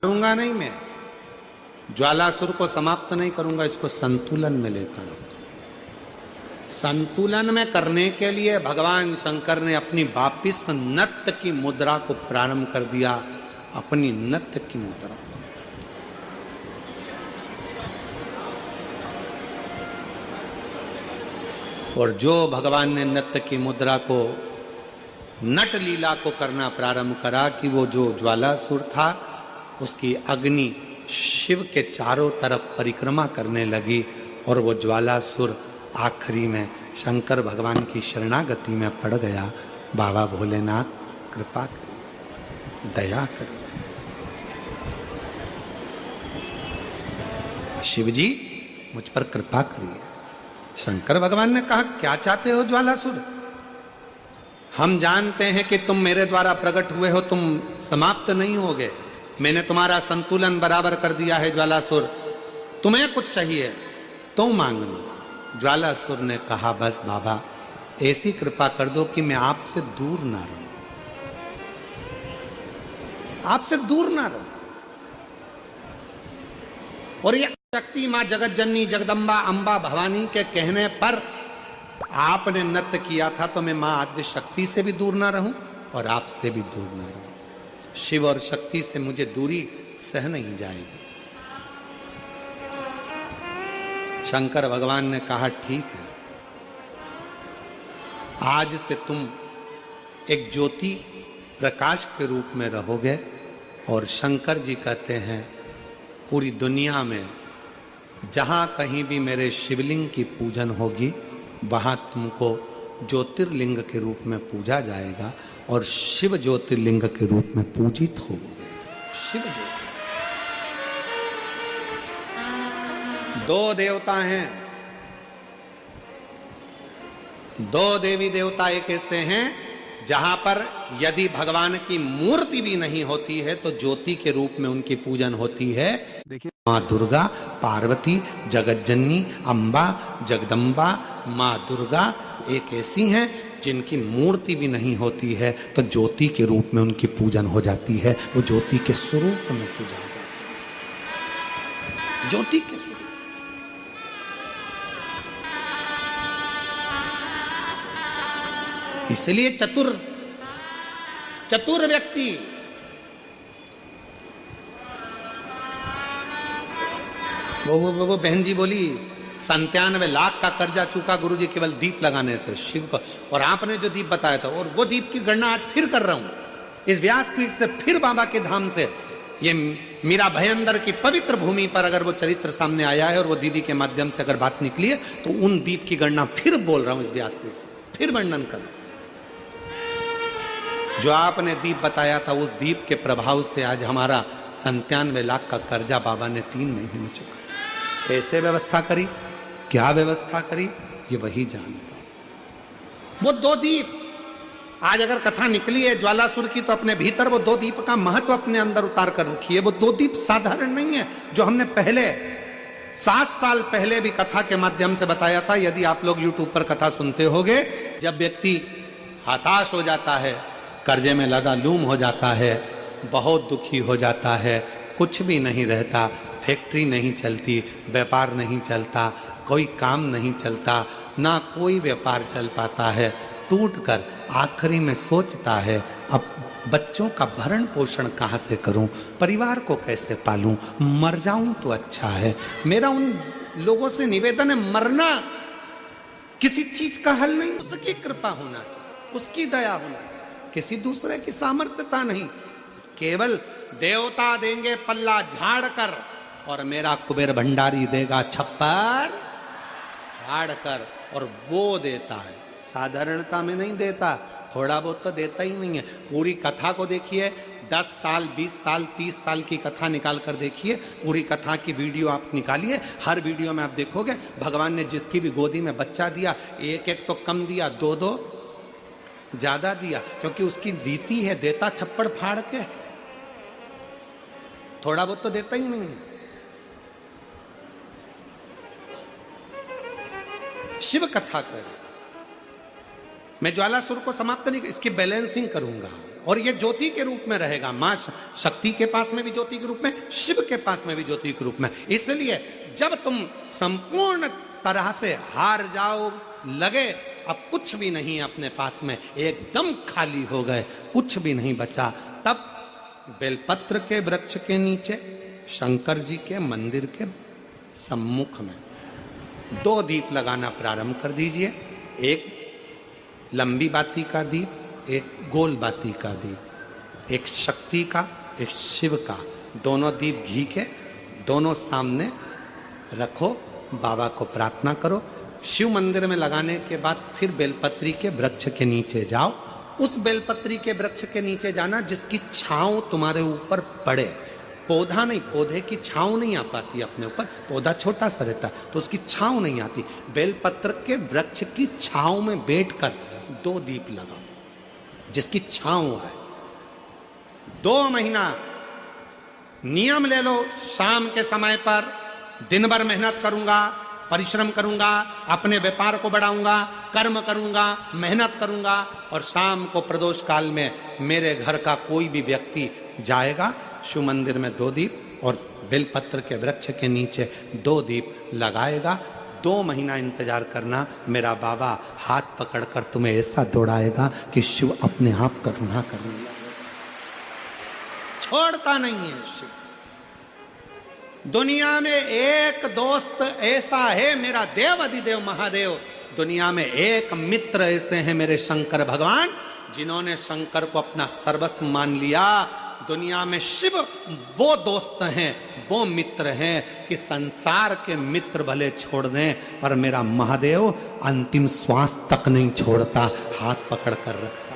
करूंगा नहीं, मैं ज्वालासुर को समाप्त नहीं करूंगा, इसको संतुलन में लेकर आऊंगा। संतुलन में करने के लिए भगवान शंकर ने अपनी वापिस नत्य की मुद्रा को प्रारंभ कर दिया, अपनी नत्य की मुद्रा। और जो भगवान ने नत्य की मुद्रा को, नट लीला को करना प्रारंभ करा कि वो जो ज्वालासुर था उसकी अग्नि शिव के चारों तरफ परिक्रमा करने लगी और वो ज्वालासुर आखिरी में शंकर भगवान की शरणागति में पड़ गया। बाबा भोलेनाथ कृपा करिए, दया करिए। शिव जी मुझ पर कृपा करिए। शंकर भगवान ने कहा, क्या चाहते हो ज्वालासुर? हम जानते हैं कि तुम मेरे द्वारा प्रकट हुए हो, तुम समाप्त नहीं होगे। मैंने तुम्हारा संतुलन बराबर कर दिया है ज्वालासुर, तुम्हें कुछ चाहिए तो मांग लो। ज्वालासुर ने कहा, बस बाबा ऐसी कृपा कर दो कि मैं आपसे दूर ना रहूं, आपसे दूर ना रहूं। और ये शक्ति मां जगत जननी जगदम्बा अंबा भवानी के कहने पर आपने नृत्य किया था, तो मैं मां आद्य शक्ति से भी दूर ना रहूं और आपसे भी दूर ना रहूं। शिव और शक्ति से मुझे दूरी सह नहीं जाएगी। शंकर भगवान ने कहा, ठीक है, आज से तुम एक ज्योति प्रकाश के रूप में रहोगे। और शंकर जी कहते हैं, पूरी दुनिया में जहां कहीं भी मेरे शिवलिंग की पूजन होगी वहां तुमको ज्योतिर्लिंग के रूप में पूजा जाएगा और शिव ज्योतिर्लिंग के रूप में पूजित होगे। शिव ज्योति, दो देवता हैं, दो देवी देवता एक ऐसे हैं जहां पर यदि भगवान की मूर्ति भी नहीं होती है तो ज्योति के रूप में उनकी पूजन होती है। देखिए, माँ दुर्गा, पार्वती, जगतजननी, अम्बा, जगदम्बा, माँ दुर्गा एक ऐसी हैं जिनकी मूर्ति भी नहीं होती है तो ज्योति के रूप में उनकी पूजन हो जाती है। वो ज्योति के स्वरूप में पूजा हो जाती है, ज्योति के स्वरूप। इसलिए चतुर व्यक्ति वो बहन जी बोली 97 लाख का कर्जा चूका गुरुजी केवल दीप लगाने से शिव को। और आपने जो दीप बताया था, और वो दीप की गणना आज फिर कर रहा हूं इस व्यासपीठ से, फिर बाबा के धाम से। ये मीरा भयंदर की पवित्र भूमि पर अगर वो चरित्र सामने आया है और वो दीदी के माध्यम से अगर बात निकली है तो उन दीप की गणना फिर बोल रहा हूं इस व्यासपीठ से, फिर वर्णन कर। जो आपने दीप बताया था उस दीप के प्रभाव से आज हमारा 97 लाख का कर्जा बाबा ने 3 महीने में चुका। कैसे व्यवस्था करी, क्या व्यवस्था करी, ये वही जानता। वो 2 दीप आज अगर कथा निकली है ज्वालासुर की तो अपने भीतर वो 2 दीप का महत्व अपने अंदर उतार कर रखी है। वो 2 दीप साधारण नहीं है, जो हमने पहले 7 साल पहले भी कथा के माध्यम से बताया था। यदि आप लोग YouTube पर कथा सुनते होंगे, जब व्यक्ति हताश हो जाता है, कर्जे में लदा लूम हो जाता है, बहुत दुखी हो जाता है, कुछ भी नहीं रहता, फैक्ट्री नहीं चलती, व्यापार नहीं चलता, कोई काम नहीं चलता, ना कोई व्यापार चल पाता है, टूटकर आखिरी में सोचता है अब बच्चों का भरण पोषण कहाँ से करूं, परिवार को कैसे पालूं, मर जाऊं तो अच्छा है। मेरा उन लोगों से निवेदन है, मरना किसी चीज का हल नहीं, उसकी कृपा होना चाहिए, उसकी दया होना चाहिए, किसी दूसरे की सामर्थ्यता नहीं। केवल देवता देंगे पल्ला झाड़ कर और मेरा कुबेर भंडारी देगा छप्पर झाड़ कर, और वो देता है, साधारणता में नहीं देता, थोड़ा बहुत तो देता ही नहीं है। पूरी कथा को देखिए, 10 साल 20 साल 30 साल की कथा निकाल कर देखिए, पूरी कथा की वीडियो आप निकालिए, हर वीडियो में आप देखोगे भगवान ने जिसकी भी गोदी में बच्चा दिया, एक एक तो कम दिया, 2-2 ज्यादा दिया, क्योंकि उसकी रीति है, देता छप्पड़ फाड़ के, थोड़ा बहुत तो देता ही नहीं है। शिव कथा करें, मैं ज्वालासुर को समाप्त नहीं, इसकी बैलेंसिंग करूंगा। और ये ज्योति के रूप में रहेगा। मां शक्ति के पास में भी ज्योति के रूप में, शिव के पास में भी ज्योति के रूप में। इसलिए जब तुम संपूर्ण तरह से हार जाओ, लगे अब कुछ भी नहीं अपने पास में, एकदम खाली हो गए, कुछ भी नहीं बचा, तब बेलपत्र के वृक्ष के नीचे शंकर जी के मंदिर के सम्मुख में 2 दीप लगाना प्रारंभ कर दीजिए। एक लंबी बाती का दीप, एक गोल बाती का दीप, एक शक्ति का, एक शिव का। दोनों दीप घी के दोनों सामने रखो, बाबा को प्रार्थना करो। शिव मंदिर में लगाने के बाद फिर बेलपत्री के वृक्ष के नीचे जाओ। उस बेलपत्री के वृक्ष के नीचे जाना जिसकी छांव तुम्हारे ऊपर पड़े। पौधा नहीं, पौधे की छांव नहीं आ पाती अपने ऊपर, पौधा छोटा सा रहता तो उसकी छांव नहीं आती। बेलपत्र के वृक्ष की छांव में बैठकर 2 दीप लगाओ जिसकी छांव है। 2 महीना नियम ले लो, शाम के समय पर दिन भर मेहनत करूंगा, परिश्रम करूंगा, अपने व्यापार को बढ़ाऊंगा, कर्म करूंगा, मेहनत करूंगा, और शाम को प्रदोष काल में मेरे घर का कोई भी व्यक्ति जाएगा, शिव मंदिर में 2 दीप और बेलपत्र के वृक्ष के नीचे 2 दीप लगाएगा। 2 महीना इंतजार करना, मेरा बाबा हाथ पकड़कर तुम्हें ऐसा दौड़ाएगा कि शिव अपने आप करुणा करने लगेगा। छोड़ता नहीं है शिव। दुनिया में एक दोस्त ऐसा है मेरा देव अधिदेव महादेव, दुनिया में एक मित्र ऐसे हैं मेरे शंकर भगवान जिन्होंने शंकर को अपना सर्वस्व मान लिया। दुनिया में शिव वो दोस्त हैं, वो मित्र हैं कि संसार के मित्र भले छोड़ दें पर मेरा महादेव अंतिम श्वास तक नहीं छोड़ता, हाथ पकड़ कर रखता।